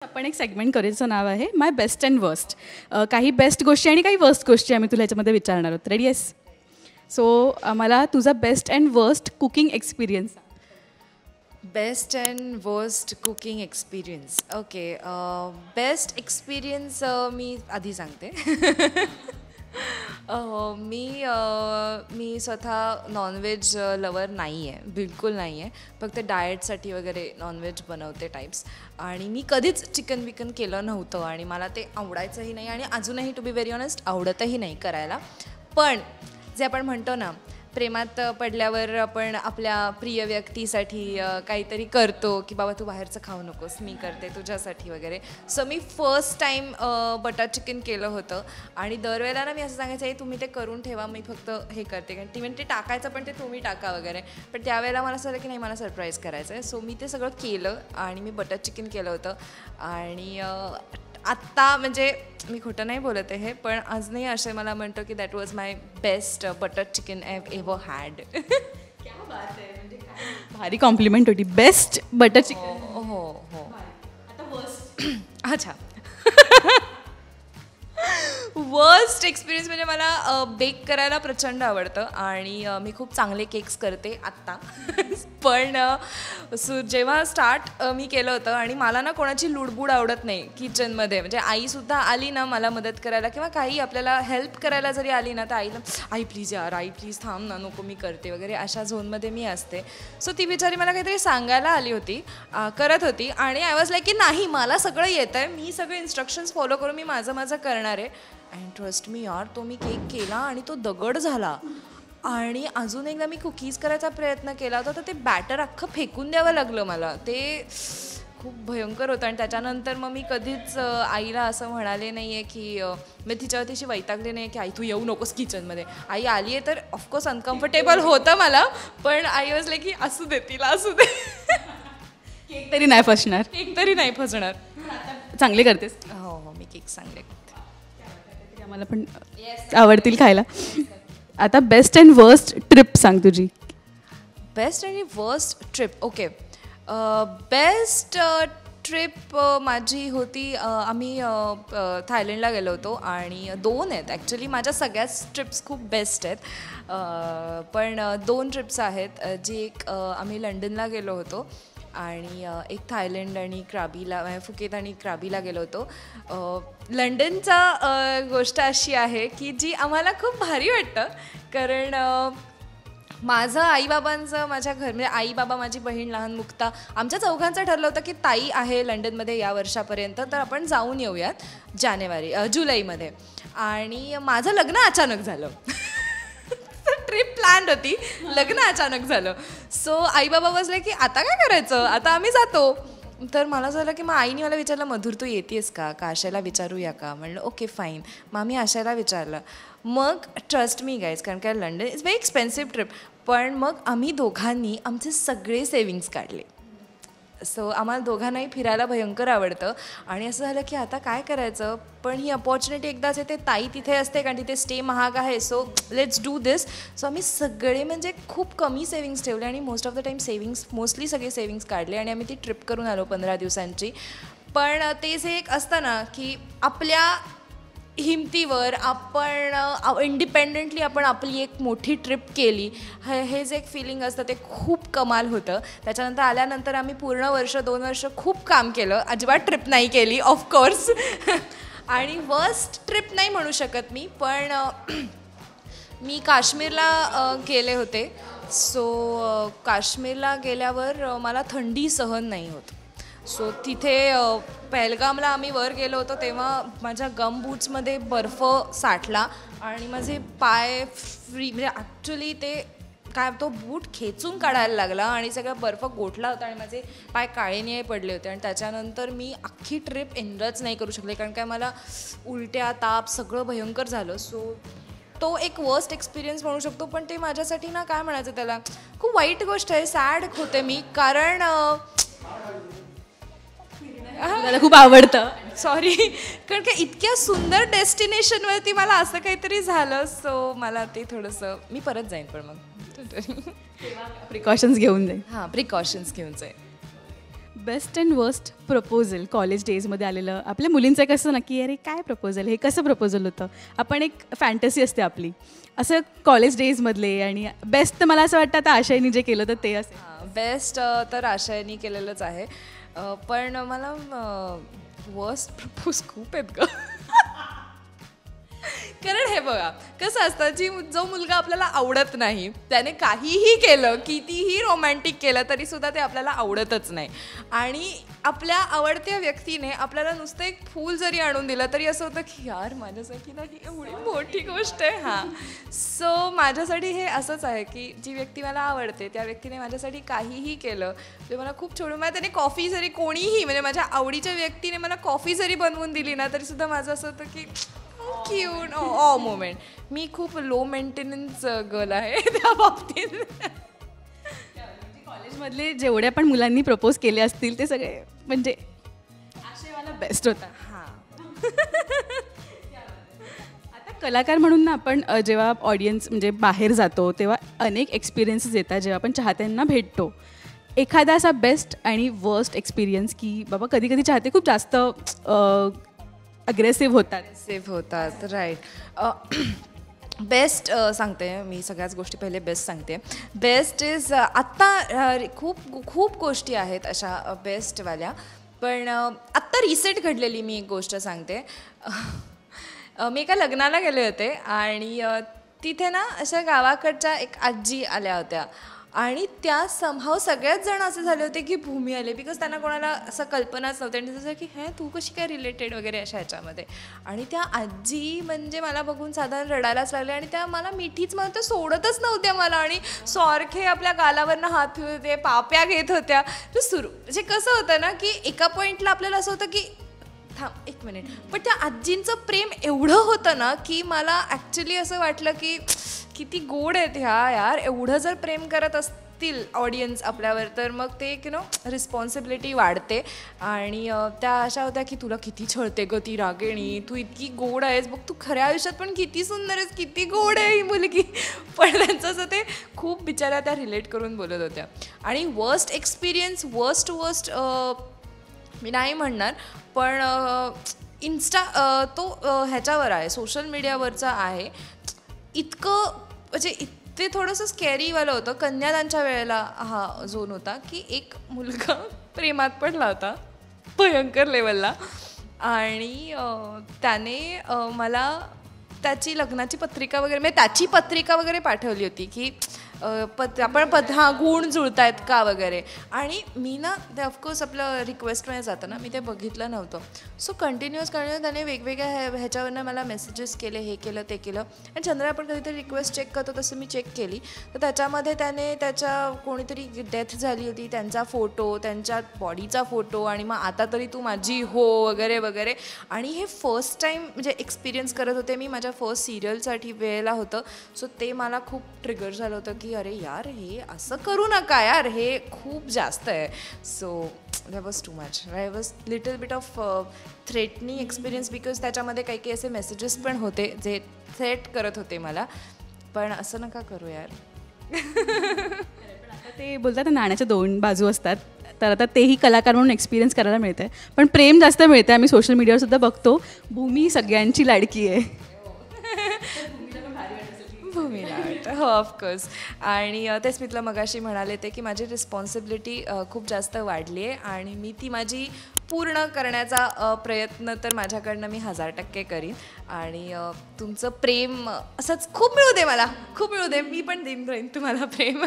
आपण एक सेगमेंट करूचं नाव आहे माय बेस्ट अँड वर्स्ट. काही बेस्ट गोष्टी आणि काही वर्स्ट गोष्टी आम्ही तुला याच्यामध्ये विचारणार आहोत. रेडी आहेस? सो मला तुझा best and worst cooking experience. Best and worst cooking experience. Okay, best experience मी आधी सांगते. मी स्वतः नॉनव्हेज लवर नाही आहे, बिलकुल नाही आहे. फक्त डाएटसाठी वगैरे नॉनव्हेज बनवते टाईप्स. आणि मी कधीच चिकन विकन केलं नव्हतं आणि मला ते आवडायचंही नाही आणि अजूनही टू बी व्हेरी ऑनेस्ट आवडतही नाही करायला. पण जे आपण म्हणतो ना, प्रेमात पडल्यावर आपण आपल्या प्रिय व्यक्तीसाठी काहीतरी करतो की बाबा तू बाहेरचं खाऊ नकोस, मी करते तुझ्यासाठी वगैरे. सो मी फर्स्ट टाईम बटर चिकन केलं होतं आणि दरवेळेला ना मी असं सांगायचं आहे तुम्ही ते करून ठेवा, मी फक्त हे करते. कारण ती म्हणजे ते टाकायचं पण ते तुम्ही टाका वगैरे. पण त्यावेळेला मला असं झालं की नाही, मला सरप्राईज करायचं आहे. सो मी ते सगळं केलं आणि मी बटर चिकन केलं होतं. आणि आत्ता म्हणजे मी खोटं नाही बोलत आहे, पण अजूनही असे मला म्हणतो की that was my best butter chicken I ever had. भारी कॉम्प्लिमेंट होती. Best butter chicken. हो हो. अच्छा. वर्स्ट एक्सपिरियन्स म्हणजे मला बेक करायला प्रचंड आवडतं आणि मी खूप चांगले केक्स करते आत्ता. पण जेव्हा स्टार्ट मी केलं होतं आणि मला ना कोणाची लुडबुड आवडत नाही किचनमध्ये. म्हणजे आईसुद्धा आली ना मला मदत करायला किंवा काही आपल्याला हेल्प करायला जरी आली ना, तर आईला आई प्लीज यार, आई प्लीज थांब ना, नको मी करते वगैरे, अशा झोनमध्ये मी असते. सो ती बिचारी मला काहीतरी सांगायला आली होती, करत होती आणि आय वॉज लाईक की नाही, मला सगळं येतं आहे, मी सगळे इन्स्ट्रक्शन्स फॉलो करून मी माझं करणार आहे. अँड ट्रस्ट मी यार, तो मी केक केला आणि तो दगड झाला. आणि अजून एकदा मी कुकीज करायचा प्रयत्न केला होता, तर ते बॅटर अख्खं फेकून द्यावं लागलं मला. ते खूप भयंकर होतं. आणि त्याच्यानंतर मग मी कधीच आईला असं म्हणाले नाही आहे की मी तिच्यावरती अशी वैतागले नाही की आई तू येऊ नकोस किचनमध्ये. आई आली आहे तर ऑफकोर्स अनकम्फर्टेबल होतं मला, पण आई वॉज लाईक की असू दे, तिला असू दे. केक तरी नाही फसणार. केक तरी नाही फसणार. चांगले करतेस. हो हो, मी केक चांगले करते. आम्हाला पण आवडतील खायला. आता बेस्ट अँड वर्स्ट ट्रिप सांग तुझी. बेस्ट आणि worst trip. Okay, best trip माझी होती, आम्ही थायलंडला गेलो होतो. आणि 2 आहेत ॲक्च्युली, माझ्या सगळ्याच ट्रिप्स खूप बेस्ट आहेत. पण 2 ट्रिप्स आहेत. जी एक आम्ही लंडनला गेलो होतो आणि एक थायलंड आणि क्राबीला, फुकेत आणि क्राबीला गेलो होतो. लंडनचा गोष्ट अशी आहे की जी आम्हाला खूप भारी वाटतं, कारण माझं आईबाबांचं माझ्या घर, म्हणजे आई बाबा, माझी बहीण लहान मुक्ता, आमच्या चौघांचं ठरलं होतं की ताई आहे लंडनमध्ये या वर्षापर्यंत, तर आपण जाऊन येऊयात जुलैमध्ये. आणि माझं लग्न अचानक झालं. ट्रिप प्लॅन होती, लग्न अचानक झालं. सो आई बाबा बसले की आता काय करायचं, आता आम्ही जातो. तर मला झालं की मग आईने मला विचारलं, मधुर तू येतेस का आशाला विचारूया का. म्हणलं ओके फाईन. मग आम्ही आशाला विचारलं. मग ट्रस्ट मी गाईज, कारण काय London is very expensive trip. पण मग आम्ही दोघांनी आमचे सगळे सेविंग्स काढले. सो आम्हाला दोघांनाही फिरायला भयंकर आवडतं आणि असं झालं की आता काय करायचं. पण ही अपॉर्च्युनिटी एकदाच येते, ताई तिथे असते कारण तिथे स्टे महाग आहे. So let's do this. So आम्ही सगळे म्हणजे खूप कमी सेविंग्स ठेवले आणि most of the time mostly सगळे सेविंग्स काढले आणि आम्ही ती ट्रिप करून आलो 15 दिवसांची. पण ते जे एक असतं ना की आपल्या हिमतीवर आपण इंडिपेंडेंटली आपण आपली एक मोठी ट्रिप केली, हे जे एक फिलिंग असतं ते खूप कमाल होतं. त्याच्यानंतर आल्यानंतर आम्ही पूर्ण 2 वर्ष खूप काम केलं, अजिबात ट्रिप नाही केली ऑफकोर्स. आणि वर्स्ट ट्रिप नाही म्हणू शकत मी, पण मी काश्मीरला गेले होते. सो काश्मीरला गेल्यावर मला थंडी सहन नाही होत. सो तिथे पहलगामला आम्ही वर गेलो होतो तेव्हा माझ्या गम बूट्समध्ये बर्फ साठला आणि माझे पाय म्हणजे ॲक्च्युली ते काय, तो बूट खेचून काढायला लागला आणि सगळा बर्फ गोठला होता आणि माझे पाय काळेनिळे पडले होते. आणि त्याच्यानंतर मी अख्खी ट्रिप एन्जॉयच नाही करू शकले, कारण काय मला उलट्या, ताप सगळं भयंकर झालं. सो तो एक वर्स्ट एक्सपिरियन्स म्हणू शकतो. पण ते माझ्यासाठी ना, काय म्हणायचं त्याला, खूप वाईट गोष्ट आहे. सॅड होते मी, कारण मला खूप आवडतं. सॉरी, कारण का इतक्या सुंदर डेस्टिनेशनवरती मला असं काहीतरी झालं. सो मला ते थोडंसं, मी परत जाईन पण मग प्रिकॉशन्स घेऊन जाईन. हां, प्रिकॉशन्स घेऊन जाईन. Best and worst proposal college डेजमध्ये आलेलं. आपल्या मुलींचं एक असतं ना की अरे काय प्रपोजल, हे कसं प्रपोजल होतं. आपण एक फॅन्टसी असते आपली, असं कॉलेज डेजमधले. आणि बेस्ट तर मला असं वाटतं आता आशयनी जे केलं तर ते असेल. बेस्ट तर आशयनी केलेलंच आहे, पण मला वर्स्ट प्रपोज खूप आहेत ग. कारण हे बघा कसं असतं, जो मुलगा आपल्याला आवडत नाही त्याने काहीही केलं, कितीही रोमॅन्टिक केलं तरी सुद्धा ते आपल्याला आवडतच नाही. आणि आपल्या आवडत्या व्यक्तीने आपल्याला नुसतं एक फूल जरी आणून दिलं तरी असं होतं की यार माझ्यासाठी ना ही एवढी मोठी गोष्ट आहे. हां, सो माझ्यासाठी हे असंच आहे की जी व्यक्ती मला आवडते त्या व्यक्तीने माझ्यासाठी काहीही केलं ते मला खूप छोडून, मला त्याने कॉफी जरी, कोणीही म्हणजे माझ्या आवडीच्या व्यक्तीने मला कॉफी जरी बनवून दिली ना तरी सुद्धा माझं असं होतं की क्यूट मोमेंट. मी खूप लो मेंटेनन्स गर्ल आहे त्या बाबतीत. कॉलेजमधले जेवढ्या पण मुलांनी प्रपोज केले असतील ते सगळे म्हणजे आशयवाला बेस्ट होता. हां, आता कलाकार म्हणून ना आपण जेव्हा ऑडियन्स म्हणजे बाहेर जातो तेव्हा अनेक एक्सपिरियन्सेस येतात जेव्हा आपण चाहत्यांना भेटतो. एखादा असा बेस्ट आणि वर्स्ट एक्सपिरियन्स की बाबा कधी कधी चाहते खूप जास्त अग्रेसिव्ह होतात. राईट. बेस्ट सांगते मी, सगळ्याच गोष्टी पहिले बेस्ट सांगते. बेस्ट इज आत्ता खूप गोष्टी आहेत अशा बेस्टवाल्या, पण आत्ता रिसेंट घडलेली मी एक गोष्ट सांगते. मी एका लग्नाला गेले होते आणि तिथे ना अशा गावाकडच्या एक आजी आल्या होत्या आणि त्या समहाव सगळ्याच जण असे झाले होते की भूमी आले, बिकॉज त्यांना कोणाला असं कल्पनाच नव्हती. आणि तसं की तू कशी काय रिलेटेड वगैरे अशा ह्याच्यामध्ये. आणि त्या आजी म्हणजे मला बघून साधारण रडायलाच लागले आणि त्या मला मिठीच मला तर सोडतच नव्हत्या मला, आणि सारखे आपल्या गालावरनं हात फिरत होते, पाप्या घेत होत्या. तर सुरू म्हणजे कसं होतं ना की एका पॉईंटला आपल्याला असं होतं की थांब एक मिनिट, पण त्या आजींचं प्रेम एवढं होतं ना की मला ॲक्च्युली असं वाटलं की किती गोड आहेत ह्या यार. एवढं जर प्रेम करत असतील ऑडियन्स आपल्यावर तर मग ते रिस्पॉन्सिबिलिटी वाढते. आणि त्या अशा होत्या की तुला किती छळते ग ती रागिणी, तू इतकी गोड आहेस बघ, तू खऱ्या आयुष्यात पण किती सुंदर आहेस, किती गोड आहे ही मुलगी. पण त्यांचं असं ते खूप बिचाऱ्या त्या रिलेट करून बोलत होत्या. आणि वर्स्ट एक्सपिरियन्स वर्स्ट मी नाही म्हणणार, पण तो ह्याच्यावर आहे, सोशल मीडियावरचा आहे. इतकं म्हणजे ते थोडंसं स्कॅरीवालं होतं. कन्यादानच्या वेळेला हा झोन होता की एक मुलगा प्रेमात पडला होता भयंकर लेवलला, आणि त्याने मला त्याची लग्नाची पत्रिका वगैरे म्हणजे त्याची पत्रिका वगैरे पाठवली होती की गुण जुळत आहेत का वगैरे. आणि मी ना ते ऑफकोर्स आपलं रिक्वेस्टमध्ये जातं ना, मी ते बघितलं नव्हतं. सो कंटिन्युअस त्याने वेगवेगळ्या ह्याच्यावरनं मला मेसेजेस केले, हे केलं ते केलं. आणि चंद्र आपण कधीतरी रिक्वेस्ट चेक करतो तसं मी चेक केली तर त्याच्यामध्ये त्याने त्याच्या कोणीतरी डेथ झाली होती त्यांचा फोटो, त्यांच्या बॉडीचा फोटो, आणि मग आता तरी तू माझी हो वगैरे वगैरे. आणि हे फर्स्ट टाईम म्हणजे एक्सपिरियन्स करत होते मी, माझ्या फर्स्ट सिरियलसाठी वेळेला होतं. सो ते मला खूप ट्रिगर झालं होतं की अरे यार हे असं करू नका यार, हे खूप जास्त आहे. So that was too much. I was little bit of threatening experience, because त्याच्यामध्ये काही काही असे मेसेजेस पण होते जे थ्रेट करत होते मला. पण असं नका करू यार. आता ते बोलतात नाण्याच्या दोन बाजू असतात, तर आता तेही कलाकार म्हणून एक्सपिरियन्स करायला मिळतं आहे. पण प्रेम जास्त मिळतं, आम्ही सोशल मीडियावर सुद्धा बघतो. भूमी सगळ्यांची लाडकी आहे. भूमीला वाटतं हो ऑफकोर्स. आणि तेच मी तुला मगाशी म्हणाले ते की माझी रिस्पॉन्सिबिलिटी खूप जास्त वाढली आहे आणि मी ती माझी पूर्ण करण्याचा प्रयत्न तर माझ्याकडनं मी 1000% करीन. आणि तुमचं प्रेम असंच खूप मिळू दे, मला खूप मिळू दे. मी पण देईन तुम्हाला प्रेम.